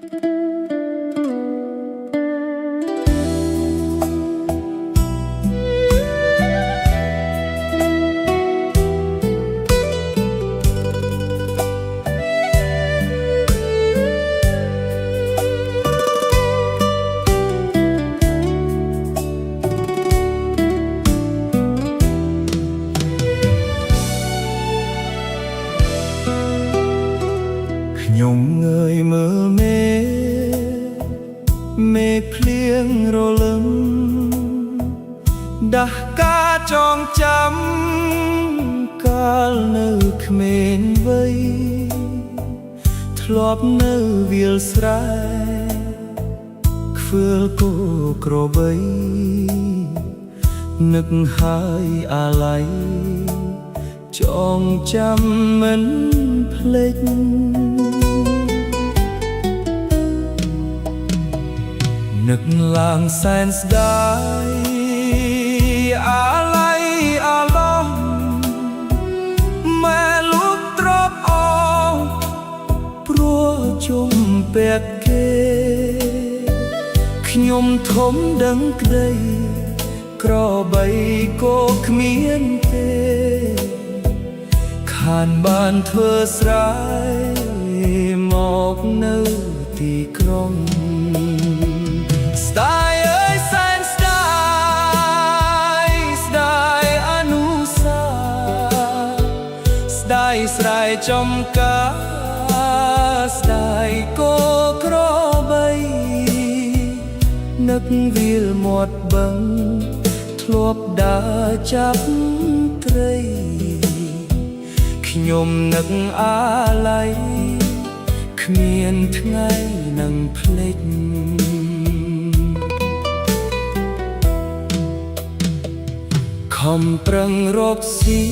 ខ្ញុំងើយមើលមេឃភ្លៀងរលឹមដាស់ការចងចាំកាលនៅក្មេងវ័យធ្លាប់នៅវាលស្រែខ្វឿលគោក្របីនឹកហើយអាល័យចងចាំមិនភ្លេចនឹកឡើងសែនស្ដាយអាល័យអាឡំម៉ែលោកទ្របអងព្រោះជុំពាក់គេខ្ញុំធំដឹងក្តីក្របីក៏គ្មានទេខានបានធ្វើស្រែមកនៅទីក្រុងស្ដាយអើយសែនស្ដាយស្ដាយអនុសាស្ដាយស្រែចំការស្ដាយក៏ក្របីនឹកវាលមាត់បឹងធ្លាប់ដើរចាប់ត្រីខ្ញុំនឹកអាល័យគ្មានថ្ងៃនឹងភ្លេចខំប្រឹងរកស៊ី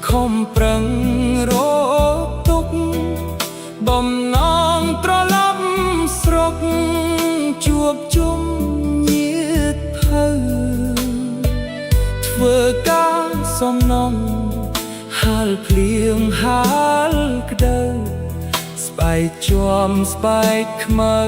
ខំប្រឹងរកទុកបំណងត្រឡប់ស្រុកជួបជុំញាតិភៅធ្វើការសំណងហាលភ្លៀងហាលក្ដៅស្បែកជាំស្បែកខ្មៅ